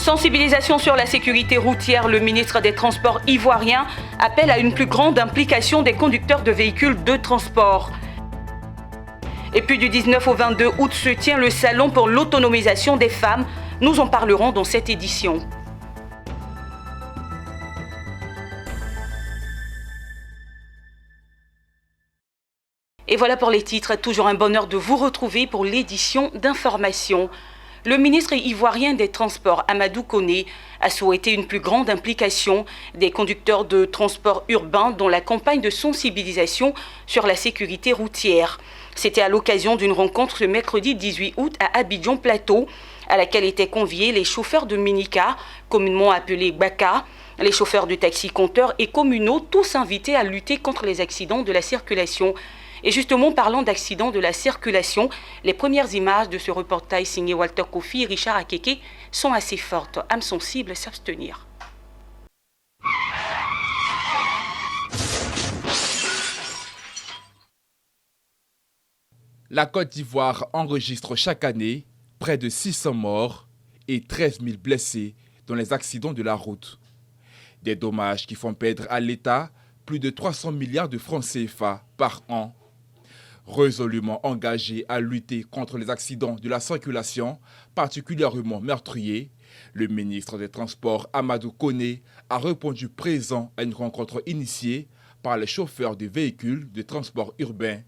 Sensibilisation sur la sécurité routière, le ministre des Transports ivoirien appelle à une plus grande implication des conducteurs de véhicules de transport. Et puis du 19 au 22 août se tient le salon pour l'autonomisation des femmes. Nous en parlerons dans cette édition. Et voilà pour les titres. Toujours un bonheur de vous retrouver pour l'édition d'information. Le ministre ivoirien des Transports, Amadou Koné, a souhaité une plus grande implication des conducteurs de transport urbain dans la campagne de sensibilisation sur la sécurité routière. C'était à l'occasion d'une rencontre ce mercredi 18 août à Abidjan Plateau, à laquelle étaient conviés les chauffeurs de minicar, communément appelés Baka, les chauffeurs de taxi-compteurs et communaux, tous invités à lutter contre les accidents de la circulation. Et justement, parlant d'accidents de la circulation, les premières images de ce reportage signé Walter Kofi et Richard Akeke sont assez fortes. Âmes sensibles, s'abstenir. La Côte d'Ivoire enregistre chaque année près de 600 morts et 13 000 blessés dans les accidents de la route. Des dommages qui font perdre à l'État plus de 300 milliards de francs CFA par an. Résolument engagé à lutter contre les accidents de la circulation, particulièrement meurtriers, le ministre des Transports Amadou Koné a répondu présent à une rencontre initiée par les chauffeurs de véhicules de transport urbain.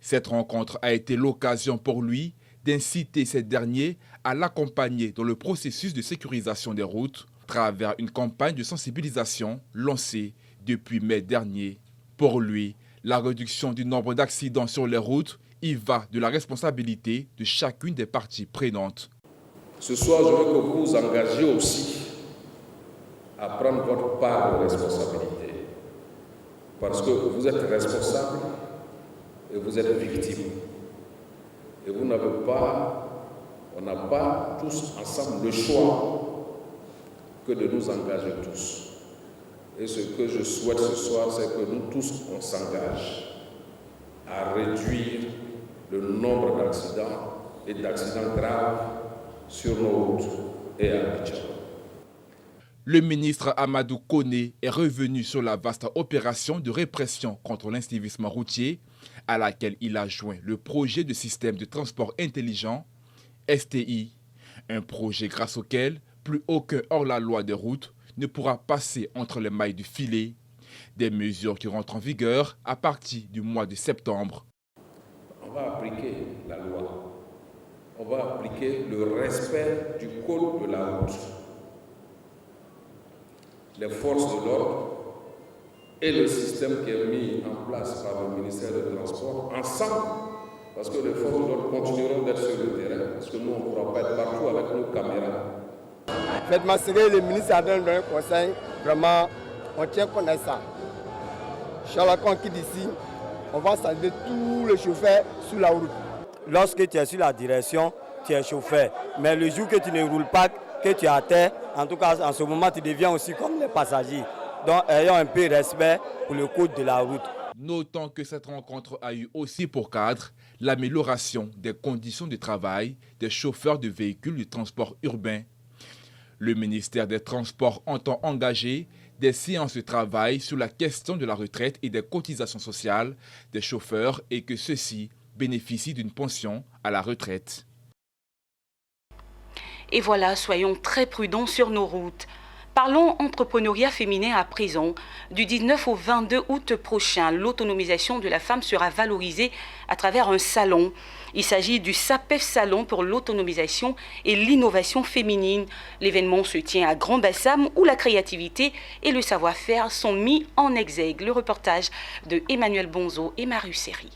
Cette rencontre a été l'occasion pour lui d'inciter ces derniers à l'accompagner dans le processus de sécurisation des routes à travers une campagne de sensibilisation lancée depuis mai dernier. Pour lui, la réduction du nombre d'accidents sur les routes y va de la responsabilité de chacune des parties prenantes. Ce soir, je veux que vous vous engagiez aussi à prendre votre part de responsabilité. Parce que vous êtes responsable et vous êtes victime. Et vous n'avez pas, on n'a pas tous ensemble le choix que de nous engager tous. Et ce que je souhaite ce soir, c'est que nous tous, on s'engage à réduire le nombre d'accidents et d'accidents graves sur nos routes et à Abidjan. Le ministre Amadou Koné est revenu sur la vaste opération de répression contre l'incivisme routier à laquelle il a joint le projet de système de transport intelligent, STI, un projet grâce auquel plus aucun hors-la-loi des routes ne pourra passer entre les mailles du filet, des mesures qui rentrent en vigueur à partir du mois de septembre. On va appliquer la loi, on va appliquer le respect du code de la route. Les forces de l'ordre et le système qui est mis en place par le ministère des Transports, ensemble, parce que les forces de l'ordre continueront d'être sur le terrain, parce que nous, on ne pourra pas être partout avec nos caméras. Faites Masségué, le ministre a donné un conseil, vraiment, on tient compte de ça. Inch'Allah, quand on quitte ici, on va sensibiliser tous les chauffeurs sur la route. Lorsque tu es sur la direction, tu es chauffeur. Mais le jour que tu ne roules pas, que tu es à terre, en tout cas, en ce moment, tu deviens aussi comme les passagers. Donc, ayons un peu de respect pour le code de la route. Notons que cette rencontre a eu aussi pour cadre l'amélioration des conditions de travail des chauffeurs de véhicules de transport urbain. Le ministère des Transports entend engager des séances de travail sur la question de la retraite et des cotisations sociales des chauffeurs et que ceux-ci bénéficient d'une pension à la retraite. Et voilà, soyons très prudents sur nos routes. Parlons entrepreneuriat féminin à présent. Du 19 au 22 août prochain, l'autonomisation de la femme sera valorisée à travers un salon. Il s'agit du SAPEF Salon pour l'autonomisation et l'innovation féminine. L'événement se tient à Grand Bassam où la créativité et le savoir-faire sont mis en exergue. Le reportage de Emmanuel Bonzo et Marius Seri.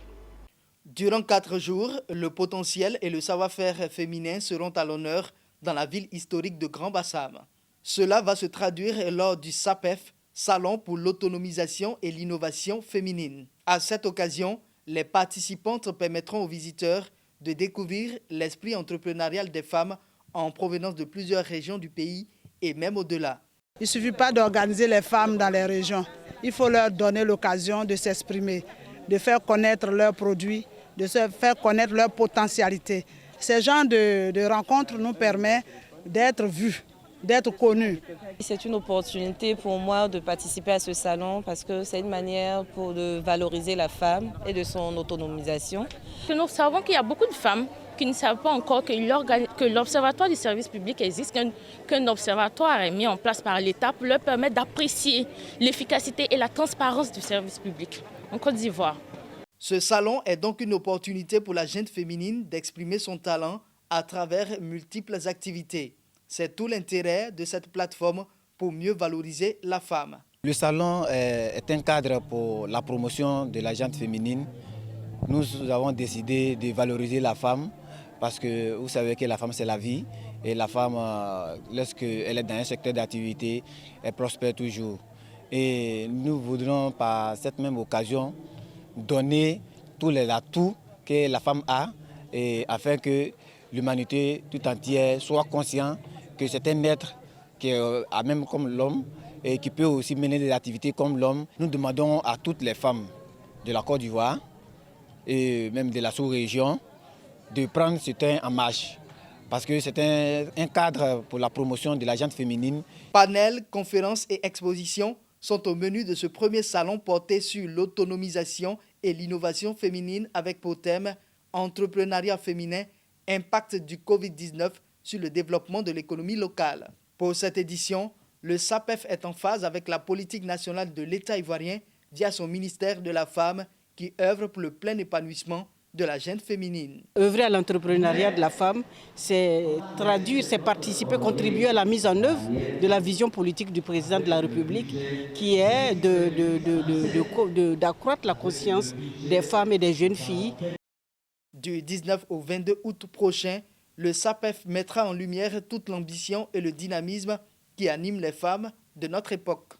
Durant 4 jours, le potentiel et le savoir-faire féminin seront à l'honneur dans la ville historique de Grand Bassam. Cela va se traduire lors du SAPEF, Salon pour l'autonomisation et l'innovation féminine. À cette occasion, les participantes permettront aux visiteurs de découvrir l'esprit entrepreneurial des femmes en provenance de plusieurs régions du pays et même au-delà. Il ne suffit pas d'organiser les femmes dans les régions. Il faut leur donner l'occasion de s'exprimer, de faire connaître leurs produits, de se faire connaître leurs potentialités. Ces genres de rencontres nous permettent d'être vus, d'être connus. C'est une opportunité pour moi de participer à ce salon parce que c'est une manière de valoriser la femme et de son autonomisation. Nous savons qu'il y a beaucoup de femmes qui ne savent pas encore que l'Observatoire du service public existe, qu'un observatoire est mis en place par l'État pour leur permettre d'apprécier l'efficacité et la transparence du service public en Côte d'Ivoire. Ce salon est donc une opportunité pour la gente féminine d'exprimer son talent à travers multiples activités. C'est tout l'intérêt de cette plateforme pour mieux valoriser la femme. Le salon est un cadre pour la promotion de la gente féminine. Nous avons décidé de valoriser la femme parce que vous savez que la femme c'est la vie et la femme, lorsqu'elle est dans un secteur d'activité, elle prospère toujours. Et nous voudrons par cette même occasion donner tous les atouts que la femme a et afin que l'humanité tout entière soit consciente que c'est un être qui est même comme l'homme et qui peut aussi mener des activités comme l'homme. Nous demandons à toutes les femmes de la Côte d'Ivoire et même de la sous-région de prendre ce train en marche parce que c'est un cadre pour la promotion de la gente féminine. Panels, conférences et expositions sont au menu de ce premier salon porté sur l'autonomisation et l'innovation féminine avec pour thème « Entrepreneuriat féminin, impact du Covid-19 sur le développement de l'économie locale ». Pour cette édition, le SAPEF est en phase avec la politique nationale de l'État ivoirien via son ministère de la Femme qui œuvre pour le plein épanouissement de la gente féminine. Œuvrer à l'entrepreneuriat de la femme, c'est traduire, c'est participer, contribuer à la mise en œuvre de la vision politique du président de la République qui est d'accroître la conscience des femmes et des jeunes filles. Du 19 au 22 août prochain, le SAPEF mettra en lumière toute l'ambition et le dynamisme qui animent les femmes de notre époque.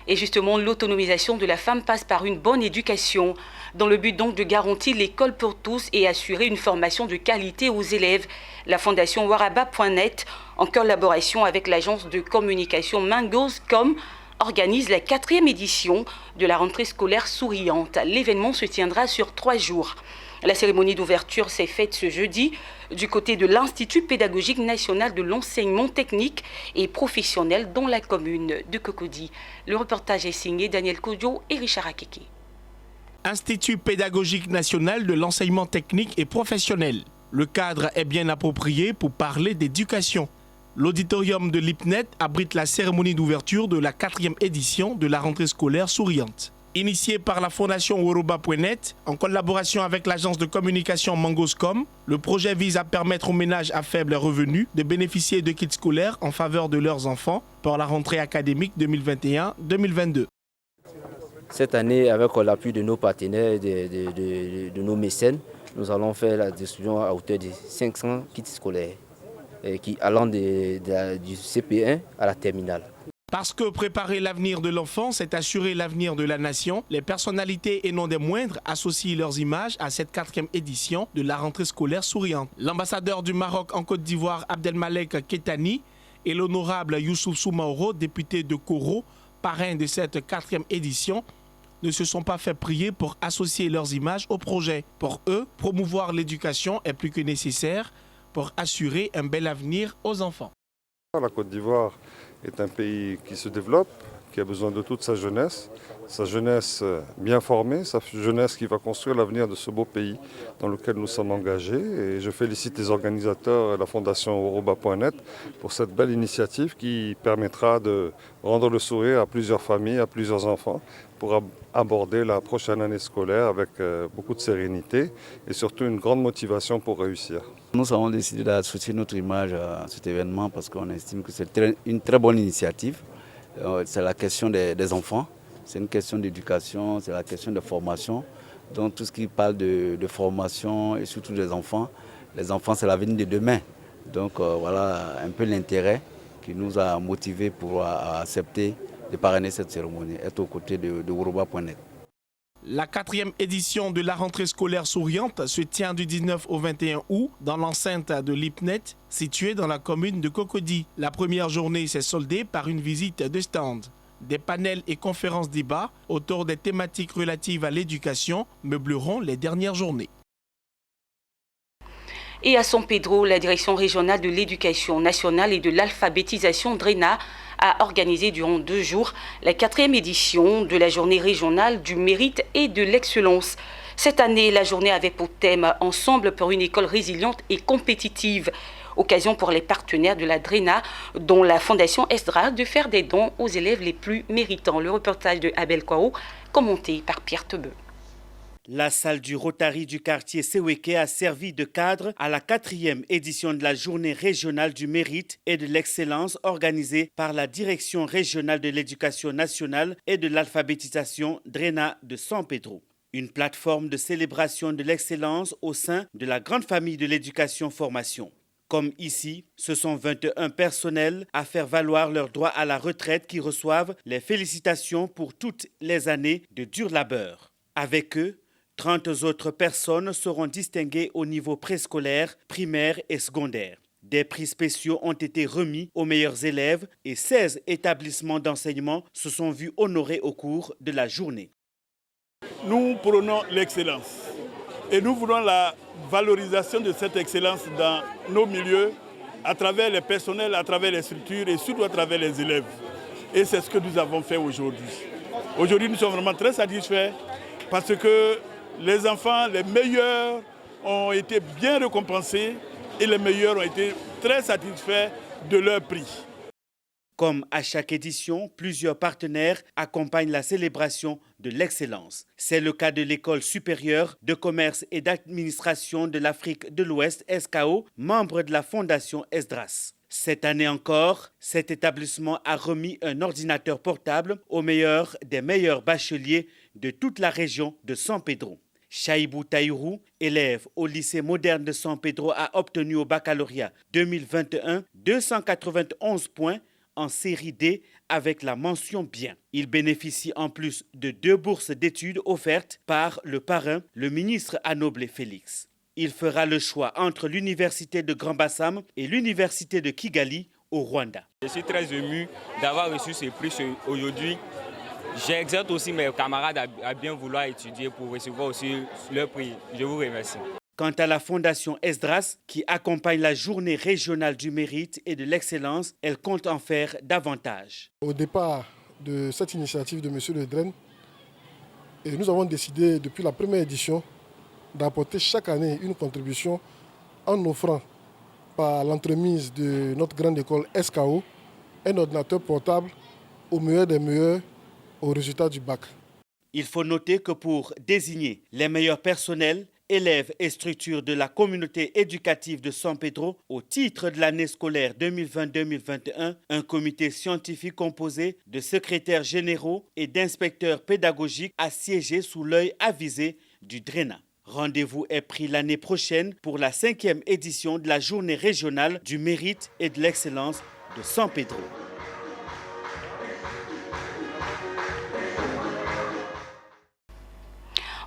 Et justement, l'autonomisation de la femme passe par une bonne éducation, dans le but donc de garantir l'école pour tous et assurer une formation de qualité aux élèves. La fondation Waraba.net, en collaboration avec l'agence de communication Mangos.com, organise la 4e édition de la rentrée scolaire souriante. L'événement se tiendra sur 3 jours. La cérémonie d'ouverture s'est faite ce jeudi du côté de l'Institut pédagogique national de l'enseignement technique et professionnel dans la commune de Cocody. Le reportage est signé Daniel Kodjo et Richard Akeke. Institut pédagogique national de l'enseignement technique et professionnel. Le cadre est bien approprié pour parler d'éducation. L'auditorium de l'IPNET abrite la cérémonie d'ouverture de la 4e édition de la rentrée scolaire souriante. Initié par la fondation Woroba.net, en collaboration avec l'agence de communication Mangos.com, le projet vise à permettre aux ménages à faible revenu de bénéficier de kits scolaires en faveur de leurs enfants pour la rentrée académique 2021-2022. Cette année, avec l'appui de nos partenaires et de nos mécènes, nous allons faire la distribution à hauteur de 500 kits scolaires allant du CP1 à la terminale. Parce que préparer l'avenir de l'enfant, c'est assurer l'avenir de la nation, les personnalités et non des moindres associent leurs images à cette 4e édition de la rentrée scolaire souriante. L'ambassadeur du Maroc en Côte d'Ivoire, Abdelmalek Kettani, et l'honorable Youssouf Soumaoro, député de Koro, parrain de cette 4e édition, ne se sont pas fait prier pour associer leurs images au projet. Pour eux, promouvoir l'éducation est plus que nécessaire pour assurer un bel avenir aux enfants. La Côte d'Ivoire est un pays qui se développe, qui a besoin de toute sa jeunesse bien formée, sa jeunesse qui va construire l'avenir de ce beau pays dans lequel nous sommes engagés. Et je félicite les organisateurs et la fondation Woroba.net pour cette belle initiative qui permettra de rendre le sourire à plusieurs familles, à plusieurs enfants, pour aborder la prochaine année scolaire avec beaucoup de sérénité et surtout une grande motivation pour réussir. Nous avons décidé d'associer notre image à cet événement parce qu'on estime que c'est une très bonne initiative. C'est la question des enfants, c'est une question d'éducation, c'est la question de formation. Donc tout ce qui parle de formation et surtout des enfants, les enfants c'est l'avenir de demain. Donc voilà un peu l'intérêt qui nous a motivés pour accepter de parrainer cette cérémonie, être aux côtés de Woroba.net. La 4e édition de la rentrée scolaire souriante se tient du 19 au 21 août dans l'enceinte de l'IPNET, située dans la commune de Cocody. La première journée s'est soldée par une visite de stand. Des panels et conférences débats autour des thématiques relatives à l'éducation meubleront les dernières journées. Et à San Pedro, la Direction régionale de l'éducation nationale et de l'alphabétisation DRENA a organisé durant 2 jours la 4e édition de la journée régionale du mérite et de l'excellence. Cette année, la journée avait pour thème « Ensemble pour une école résiliente et compétitive ». Occasion pour les partenaires de la DRENA, dont la Fondation Esdras, de faire des dons aux élèves les plus méritants. Le reportage de Abel Kwao, commenté par Pierre Tebeu. La salle du Rotary du quartier Seweke a servi de cadre à la 4e édition de la journée régionale du mérite et de l'excellence organisée par la Direction régionale de l'éducation nationale et de l'alphabétisation DRENA de San Pedro. Une plateforme de célébration de l'excellence au sein de la grande famille de l'éducation-formation. Comme ici, ce sont 21 personnels à faire valoir leur droit à la retraite qui reçoivent les félicitations pour toutes les années de dur labeur. Avec eux, 30 autres personnes seront distinguées au niveau préscolaire, primaire et secondaire. Des prix spéciaux ont été remis aux meilleurs élèves et 16 établissements d'enseignement se sont vus honorés au cours de la journée. Nous prônons l'excellence et nous voulons la valorisation de cette excellence dans nos milieux, à travers les personnels, à travers les structures et surtout à travers les élèves. Et c'est ce que nous avons fait aujourd'hui. Aujourd'hui, nous sommes vraiment très satisfaits parce que les enfants, les meilleurs, ont été bien récompensés et les meilleurs ont été très satisfaits de leur prix. Comme à chaque édition, plusieurs partenaires accompagnent la célébration de l'excellence. C'est le cas de l'École supérieure de commerce et d'administration de l'Afrique de l'Ouest, SKO, membre de la Fondation Esdras. Cette année encore, cet établissement a remis un ordinateur portable aux meilleurs des meilleurs bacheliers de toute la région de San Pedro. Chaïbou Taïrou, élève au lycée moderne de San Pedro, a obtenu au baccalauréat 2021 291 points en série D avec la mention bien. Il bénéficie en plus de 2 bourses d'études offertes par le parrain, le ministre Anoble Félix. Il fera le choix entre l'université de Grand Bassam et l'université de Kigali au Rwanda. Je suis très ému d'avoir reçu ce prix aujourd'hui. J'exhorte aussi mes camarades à bien vouloir étudier pour recevoir aussi leur prix. Je vous remercie. Quant à la Fondation Esdras, qui accompagne la journée régionale du mérite et de l'excellence, elle compte en faire davantage. Au départ de cette initiative de M. Le Dren, nous avons décidé depuis la première édition d'apporter chaque année une contribution en offrant par l'entremise de notre grande école SKO un ordinateur portable au meilleur des meilleurs au résultat du bac. Il faut noter que pour désigner les meilleurs personnels, élèves et structures de la communauté éducative de San Pedro au titre de l'année scolaire 2020-2021, un comité scientifique composé de secrétaires généraux et d'inspecteurs pédagogiques a siégé sous l'œil avisé du DRENA. Rendez-vous est pris l'année prochaine pour la 5e édition de la journée régionale du mérite et de l'excellence de San Pedro.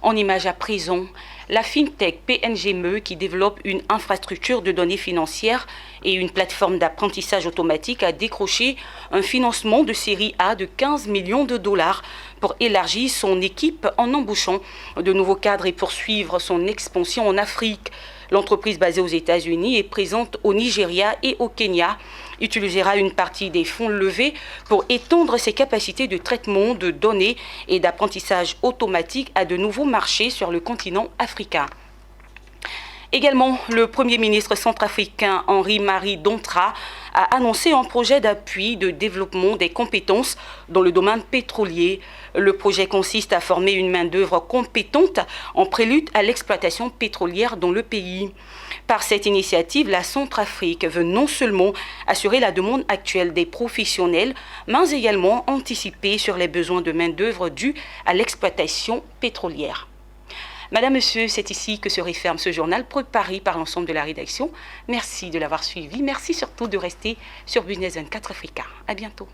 En image à prison, la FinTech PNGME qui développe une infrastructure de données financières et une plateforme d'apprentissage automatique a décroché un financement de série A de 15 millions de dollars pour élargir son équipe en embauchant de nouveaux cadres et poursuivre son expansion en Afrique. L'entreprise basée aux États-Unis est présente au Nigeria et au Kenya, utilisera une partie des fonds levés pour étendre ses capacités de traitement de données et d'apprentissage automatique à de nouveaux marchés sur le continent africain. Également, le Premier ministre centrafricain Henri-Marie Dontra a annoncé un projet d'appui de développement des compétences dans le domaine pétrolier. Le projet consiste à former une main-d'œuvre compétente en prélude à l'exploitation pétrolière dans le pays. Par cette initiative, la Centrafrique veut non seulement assurer la demande actuelle des professionnels, mais également anticiper sur les besoins de main-d'œuvre dus à l'exploitation pétrolière. Madame, Monsieur, c'est ici que se referme ce journal préparé par l'ensemble de la rédaction. Merci de l'avoir suivi. Merci surtout de rester sur Business 24 Africa. À bientôt.